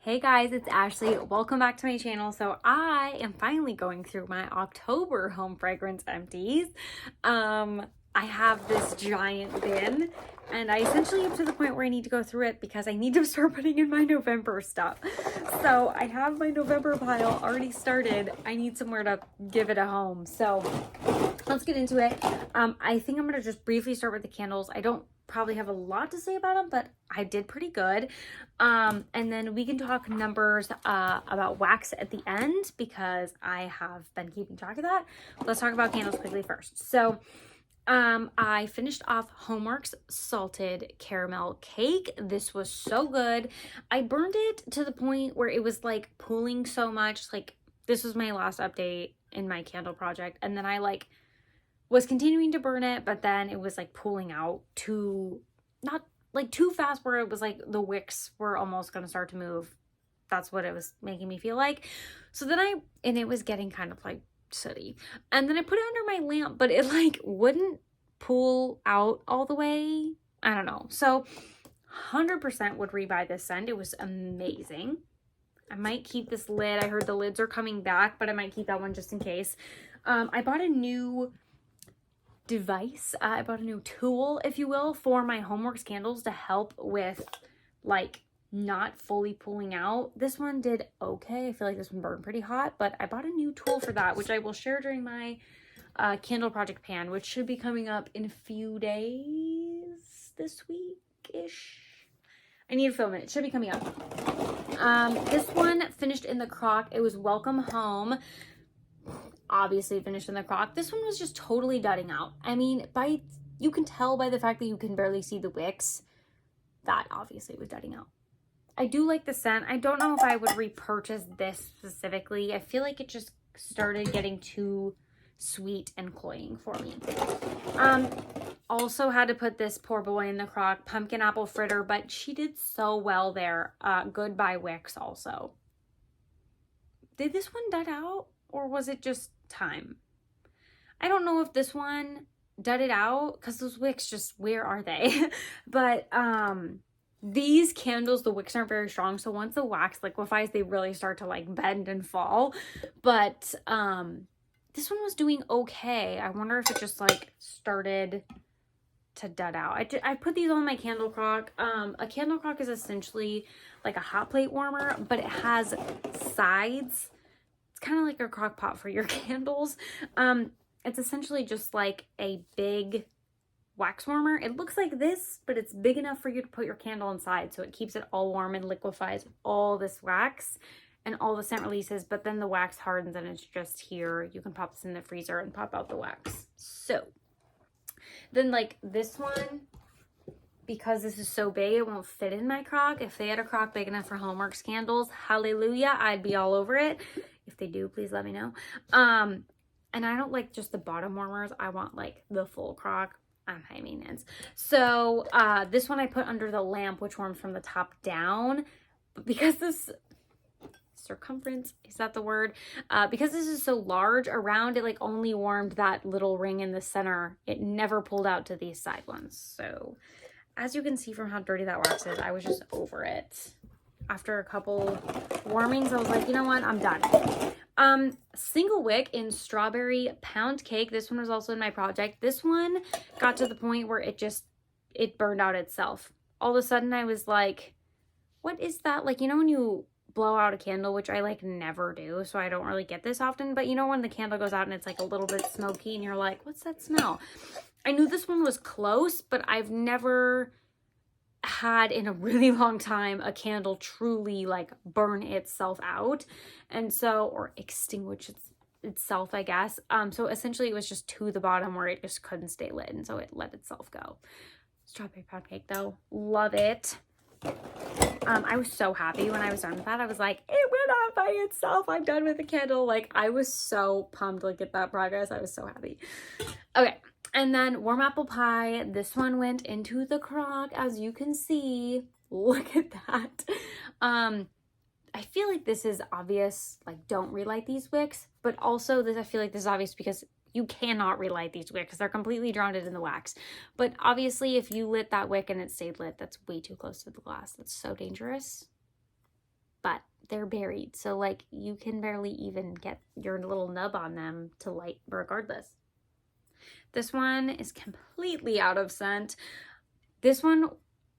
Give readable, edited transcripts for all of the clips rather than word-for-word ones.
Hey guys, it's Ashley. Welcome back to my channel. So I am finally going through my October home fragrance empties. I have this giant bin and I essentially am to the point where I need to go through it because I need to start putting in my November stuff. So I have my November pile already started. I need somewhere to give it a home. So let's get into it. I think I'm going to just briefly start with the candles. I don't probably have a lot to say about them, but I did pretty good. And then we can talk numbers about wax at the end because I have been keeping track of that. Let's talk about candles quickly first. So I finished off Homeworks salted caramel cake. This was so good. I burned it to the point where it was like pooling so much. Like, this was my last update in my candle project, and then I was continuing to burn it, but then it was like pooling out not like too fast where it was like the wicks were almost going to start to move. That's what it was making me feel like. So then and it was getting kind of like sooty. And then I put it under my lamp, but it like wouldn't pool out all the way. I don't know. So 100% would rebuy this scent. It was amazing. I might keep this lid. I heard the lids are coming back, but I might keep that one just in case. I bought a new device. I bought a new tool, if you will, for my Homeworks candles to help with like not fully pulling out. This one did okay. I feel like this one burned pretty hot, but I bought a new tool for that, which I will share during my candle project pan, which should be coming up in a few days this week-ish. I need to film it. It should be coming up. This one finished in the crock. It was Welcome Home. Obviously finished in the crock. This one was just totally dudding out. I mean, you can tell by the fact that you can barely see the wicks that obviously it was dudding out. I do like the scent. I don't know if I would repurchase this specifically. I feel like it just started getting too sweet and cloying for me. Also had to put this poor boy in the crock, pumpkin apple fritter, but she did so well there. Goodbye wicks also. Did this one dud out? Or was it just time? I don't know if this one dudded out because those wicks just, where are they? But these candles, the wicks aren't very strong. So once the wax liquefies, they really start to like bend and fall. But this one was doing okay. I wonder if it just like started to dud out. I put these on my candle crock. A candle crock is essentially like a hot plate warmer, but it has sides. Kind of like a crock pot for your candles. It's essentially just like a big wax warmer. It looks like this, but it's big enough for you to put your candle inside, so it keeps it all warm and liquefies all this wax and all the scent releases, but then the wax hardens and it's just here. You can pop this in the freezer and pop out the wax. So then like this one, because this is so big, it won't fit in my crock. If they had a crock big enough for Homeworks candles, hallelujah, I'd be all over it. If they do, please let me know. And I don't like just the bottom warmers. I want like the full crock. I'm high maintenance. So this one I put under the lamp, which warms from the top down. But because this circumference, is that the word? Because this is so large around, it like only warmed that little ring in the center. It never pulled out to these side ones. So as you can see from how dirty that wax is, I was just over it. After a couple warmings, I was like, you know what? I'm done. Single wick in strawberry pound cake. This one was also in my project. This one got to the point where it burned out itself. All of a sudden, I was like, what is that? Like, you know when you blow out a candle, which I like never do, so I don't really get this often, but you know when the candle goes out and it's like a little bit smoky and you're like, what's that smell? I knew this one was close, but I've never had in a really long time a candle truly like burn itself out, and so, or extinguish itself, I guess. So essentially it was just to the bottom where it just couldn't stay lit, and so it let itself go. Strawberry pound cake though, love it. I was so happy when I was done with that. I was like, it went out by itself. I'm done with the candle. Like, I was so pumped like at that progress. I was so happy. Okay. And then warm apple pie. This one went into the crock, as you can see. Look at that. I feel like this is obvious, like don't relight these wicks, but also I feel like this is obvious because you cannot relight these wicks. They're completely drowned in the wax. But obviously if you lit that wick and it stayed lit, that's way too close to the glass. That's so dangerous. But they're buried. So like you can barely even get your little nub on them to light regardless. This one is completely out of scent. This one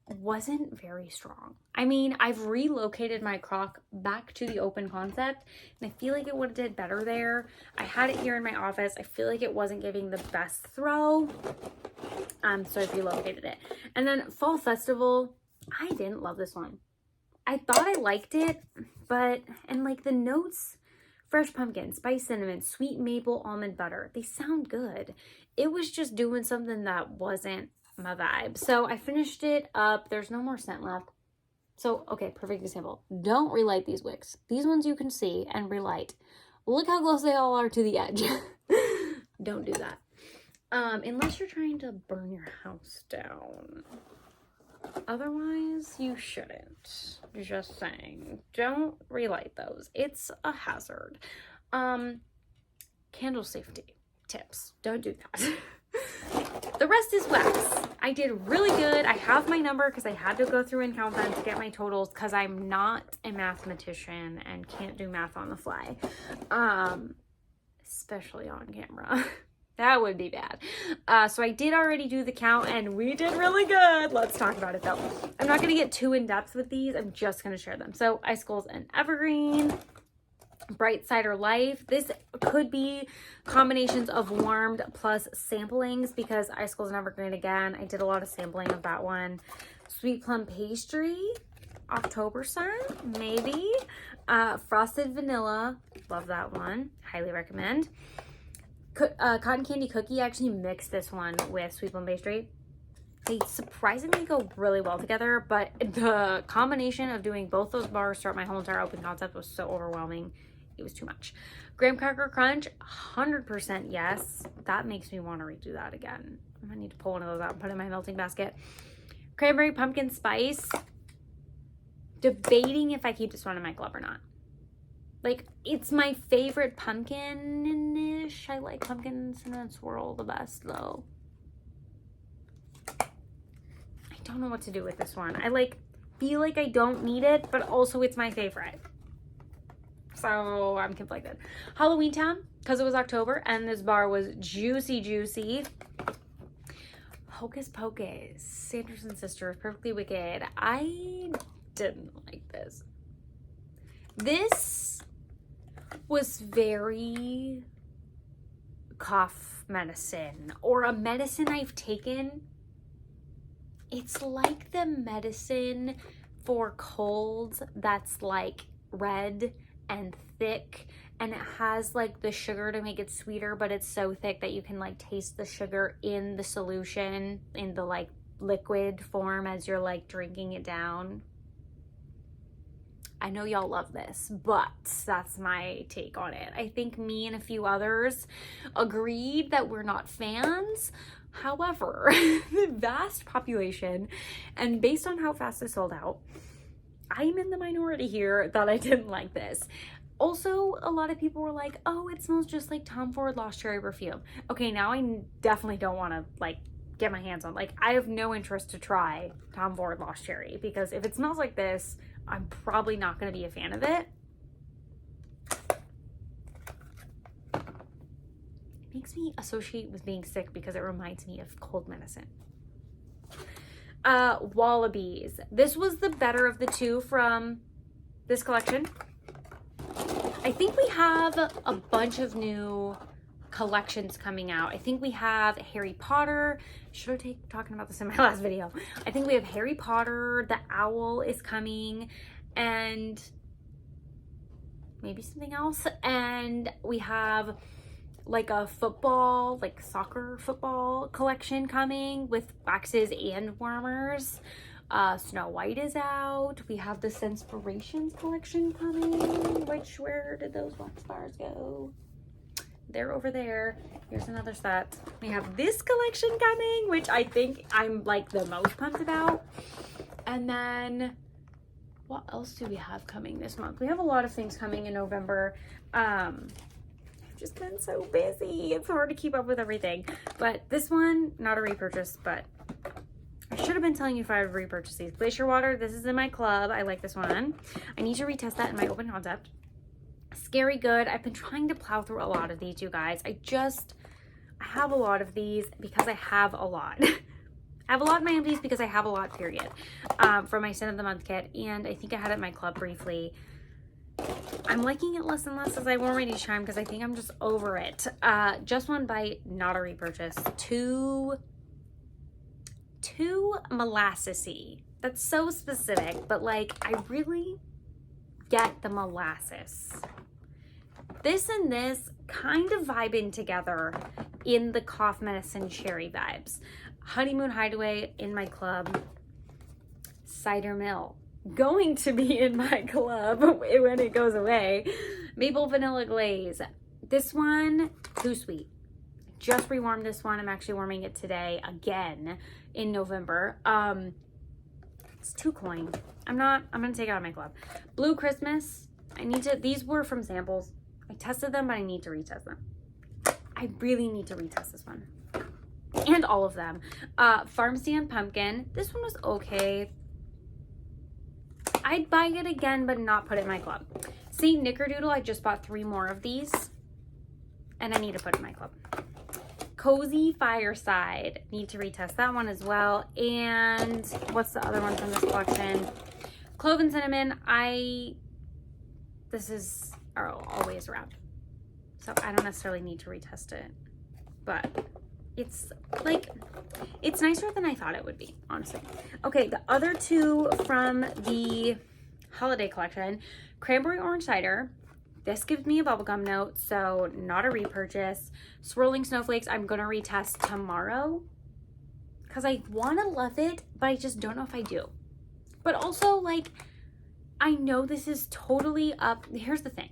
wasn't very strong. I mean, I've relocated my crock back to the open concept and I feel like it would have did better there. I had it here in my office. I feel like it wasn't giving the best throw. So I've relocated it. And then Fall Festival, I didn't love this one. I thought I liked it, but, and like the notes, fresh pumpkin, spice cinnamon, sweet maple almond butter, they sound good. It was just doing something that wasn't my vibe. So I finished it up. There's no more scent left. So, okay, perfect example. Don't relight these wicks. These ones you can see and relight. Look how close they all are to the edge. Don't do that. Unless you're trying to burn your house down. Otherwise, you shouldn't. Just saying. Don't relight those. It's a hazard. Candle safety tips. Don't do that. The rest is wax. I did really good. I have my number because I had to go through and count them to get my totals because I'm not a mathematician and can't do math on the fly. Especially on camera. That would be bad. So I did already do the count and we did really good. Let's talk about it though. I'm not going to get too in depth with these. I'm just going to share them. So Icicles and Evergreen. Bright Cider Life. This could be combinations of warmed plus samplings because Icicles and Evergreen again. I did a lot of sampling of that one. Sweet Plum Pastry. October scent. Maybe. Frosted Vanilla. Love that one. Highly recommend. Cotton Candy Cookie. I actually mixed this one with Sweet Plum Pastry. They surprisingly go really well together, but the combination of doing both those bars throughout my whole entire open concept was so overwhelming. It was too much. Graham Cracker Crunch, 100% yes. That makes me want to redo that again. I'm gonna need to pull one of those out and put it in my melting basket. Cranberry Pumpkin Spice. Debating if I keep this one in my club or not. Like, it's my favorite pumpkin-ish. I like pumpkin cinnamon swirl the best, though. I don't know what to do with this one. I, feel like I don't need it, but also it's my favorite. So, I'm conflicted. Halloween Town, because it was October, and this bar was juicy, juicy. Hocus Pocus, Sanderson Sisters, Perfectly Wicked. I didn't like this. This was very cough medicine or a medicine I've taken. It's like the medicine for colds that's like red and thick and it has like the sugar to make it sweeter, but it's so thick that you can like taste the sugar in the solution in the like liquid form as you're like drinking it down. I know y'all love this, but that's my take on it. I think me and a few others agreed that we're not fans. However, the vast population, and based on how fast it sold out, I'm in the minority here that I didn't like this. Also, a lot of people were like, oh, it smells just like Tom Ford Lost Cherry perfume. Okay, now I definitely don't want to like get my hands on. Like, I have no interest to try Tom Ford Lost Cherry because if it smells like this, I'm probably not going to be a fan of it. It makes me associate with being sick because it reminds me of cold medicine. Wallabies. This was the better of the two from this collection. I think we have a bunch of new collections coming out. I think we have Harry Potter. Should have talking about this in my last video. I think we have Harry Potter, the Owl is coming, and maybe something else. And we have like a football, like soccer football collection coming with waxes and warmers. Snow White is out. We have the Senspirations collection coming, which, where did those wax bars go? They're over there. Here's another set. We have this collection coming, which I think I'm like the most pumped about. And then what else do we have coming this month? We have a lot of things coming in November. I've just been so busy. It's hard to keep up with everything. But this one, not a repurchase, but I should have been telling you if I would repurchase these. Glacier Water, this is in my club. I like this one. I need to retest that in my open concept. Scary Good. I've been trying to plow through a lot of these, you guys. I have a lot of these because I have a lot. I have a lot in my empties because I have a lot, period. For my Sin of the Month kit. And I think I had it in my club briefly. I'm liking it less and less as I warm it each time because I think I'm just over it. Just One Bite, not a repurchase. Too molassesy. That's so specific, but like I really get the molasses. This and this kind of vibing together in the cough medicine cherry vibes. Honeymoon Hideaway in my club. Cider Mill going to be in my club when it goes away. Maple Vanilla Glaze. This one, too sweet. Just rewarmed this one. I'm actually warming it today again in November. It's $2. I'm gonna take it out of my club. Blue Christmas. These were from samples. I tested them, but I need to retest them. I really need to retest this one. And all of them. Farm Stand Pumpkin. This one was okay. I'd buy it again, but not put it in my club. St. Nickerdoodle, I just bought 3 more of these. And I need to put it in my club. Cozy Fireside. Need to retest that one as well. And what's the other one from this collection? Clove and Cinnamon. This is always around. So I don't necessarily need to retest it. But it's nicer than I thought it would be, honestly. Okay, the other 2 from the holiday collection. Cranberry Orange Cider. This gives me a bubblegum note, so not a repurchase. Swirling Snowflakes, I'm going to retest tomorrow because I want to love it, but I just don't know if I do. But also, like, I know this is totally up. Here's the thing.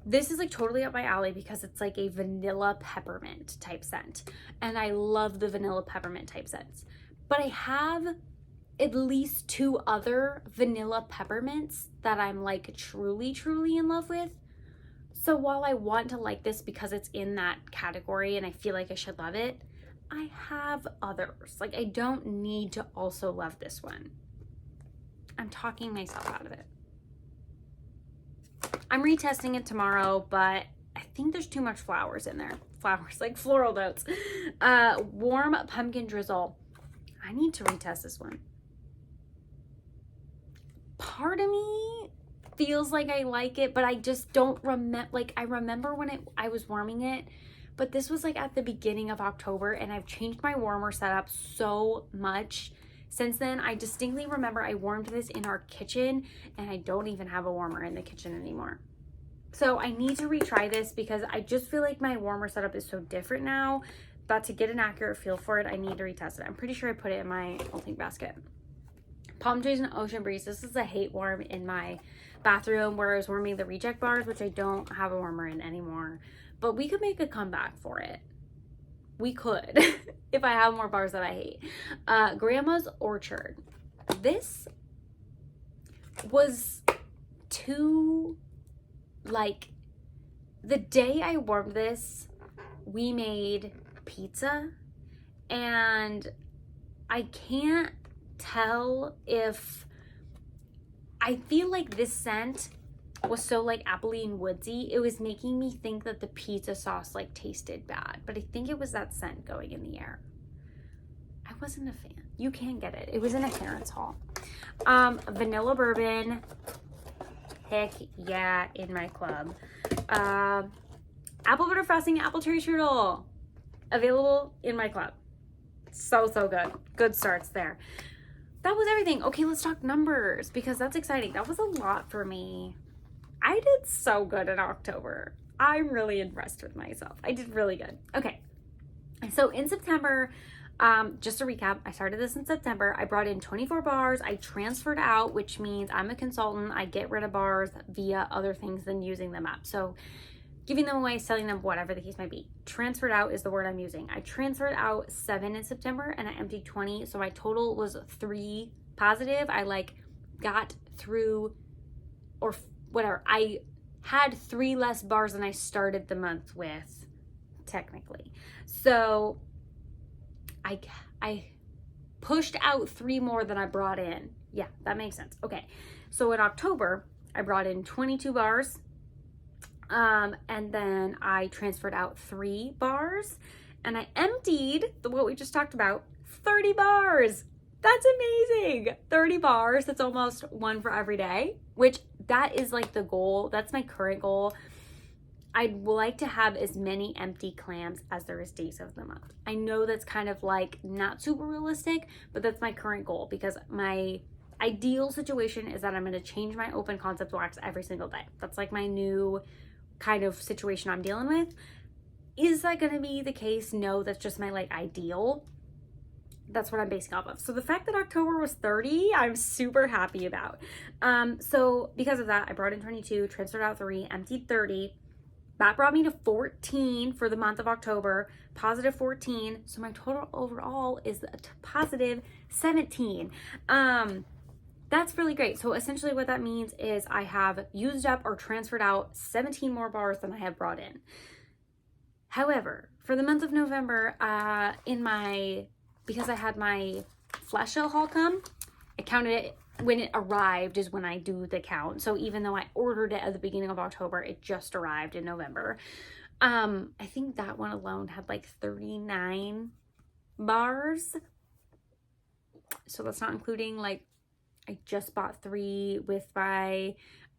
This is like totally up my alley because it's like a vanilla peppermint type scent. And I love the vanilla peppermint type scents. But I have at least 2 other vanilla peppermints that I'm like truly in love with. So while I want to like this because it's in that category and I feel like I should love it, I have others. Like I don't need to also love this one. I'm talking myself out of it. I'm retesting it tomorrow, but I think there's too much flowers in there. Flowers, like floral notes. Warm Pumpkin Drizzle. I need to retest this one. Part of me feels like I like it, but I just don't remember. Like I remember when I was warming it, but this was like at the beginning of October and I've changed my warmer setup so much since then. I distinctly remember I warmed this in our kitchen and I don't even have a warmer in the kitchen anymore. So I need to retry this because I just feel like my warmer setup is so different now that to get an accurate feel for it, I need to retest it. I'm pretty sure I put it in my melting basket. Palm Trees and Ocean Breeze. This is a hate warm in my bathroom where I was warming the reject bars, which I don't have a warmer in anymore. But we could make a comeback for it. We could if I have more bars that I hate. Grandma's Orchard. This was too, like, the day I warmed this, we made pizza and I can't tell if I feel like this scent was so like appley and woodsy, it was making me think that the pizza sauce like tasted bad, but I think it was that scent going in the air. I wasn't a fan. You can get it. It was in a clearance haul. Vanilla Bourbon. Heck yeah, in my club. Apple Butter Frosting Apple Cherry Strudel. Available in my club. So good. Good starts there. That was everything. Okay, let's talk numbers because that's exciting. That was a lot for me. I did so good in October. I'm really impressed with myself. I did really good. Okay, so in September, just to recap, I started this in September. I brought in 24 bars. I transferred out, which means I'm a consultant. I get rid of bars via other things than using them up. So giving them away, selling them, whatever the case might be. Transferred out is the word I'm using. I transferred out 7 in September and I emptied 20. So my total was 3 positive. I like got through or whatever. I had 3 less bars than I started the month with, technically. So I pushed out 3 more than I brought in. Yeah, that makes sense. Okay, so in October, I brought in 22 bars, and then I transferred out 3 bars, and I emptied what we just talked about, 30 bars. That's amazing. 30 bars. That's almost 1 for every day, which that is like the goal. That's my current goal. I'd like to have as many empty clams as there is days of the month. I know that's kind of like not super realistic, but that's my current goal, because my ideal situation is that I'm going to change my open concept wax every single day. That's like my new kind of situation I'm dealing with. Is that going to be the case? No, that's just my like ideal. That's what I'm basing off of. So the fact that October was 30, I'm super happy about. So because of that, I brought in 22, transferred out 3, emptied 30. That brought me to 14 for the month of October, positive 14. So my total overall is a positive 17. That's really great. So essentially what that means is I have used up or transferred out 17 more bars than I have brought in. However, for the month of November, because I had my flash sale haul come, I counted it. When it arrived is when I do the count. So even though I ordered it at the beginning of October, it just arrived in November. I think that one alone had like 39 bars. So that's not including, like, I just bought 3 with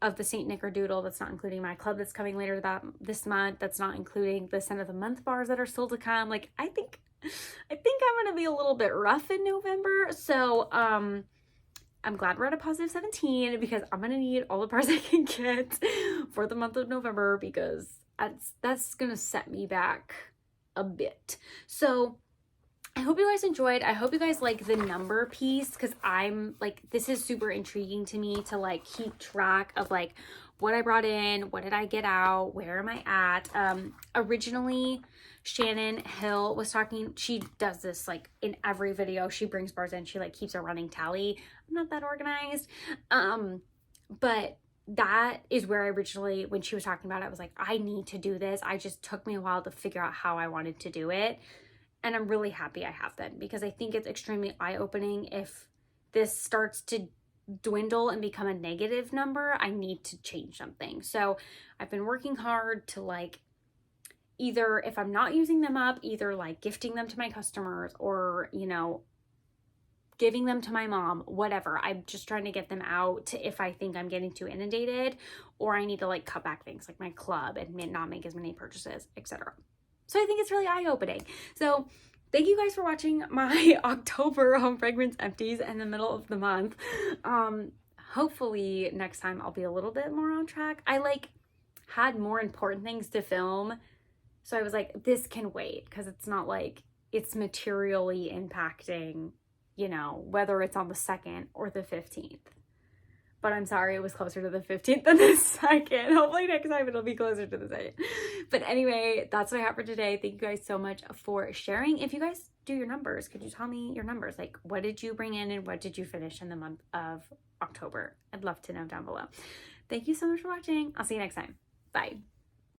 of the Saint Nickerdoodle. That's not including my club that's coming later this month. That's not including the Scent of the Month bars that are still to come. Like, I think I'm gonna be a little bit rough in November. So I'm glad we're at a positive 17, because I'm gonna need all the bars I can get for the month of November, because that's gonna set me back a bit. So I hope you guys enjoyed. I hope you guys like the number piece, because I'm like, this is super intriguing to me to like keep track of like what I brought in, what did I get out, where am I at. Originally Shannon Hill was talking, she does this like in every video, she brings bars in, she like keeps a running tally. I'm not that organized, but that is where I originally, when she was talking about it, I was like, I need to do this. I just took me a while to figure out how I wanted to do it, and I'm really happy I have them, because I think it's extremely eye-opening. If this starts to dwindle and become a negative number, I need to change something. So I've been working hard to like, either if I'm not using them up, either like gifting them to my customers, or, you know, giving them to my mom, whatever. I'm just trying to get them out if I think I'm getting too inundated, or I need to like cut back things like my club and not make as many purchases, etc. So I think it's really eye-opening. So thank you guys for watching my October home fragrance empties in the middle of the month. Hopefully next time I'll be a little bit more on track. I like had more important things to film, so I was like, this can wait, because it's not like it's materially impacting, you know, whether it's on the 2nd or the 15th. But I'm sorry it was closer to the 15th than the 2nd. Hopefully next time it'll be closer to the 2nd. But anyway, that's what I have for today. Thank you guys so much for sharing. If you guys do your numbers, could you tell me your numbers? Like, what did you bring in and what did you finish in the month of October? I'd love to know down below. Thank you so much for watching. I'll see you next time. Bye.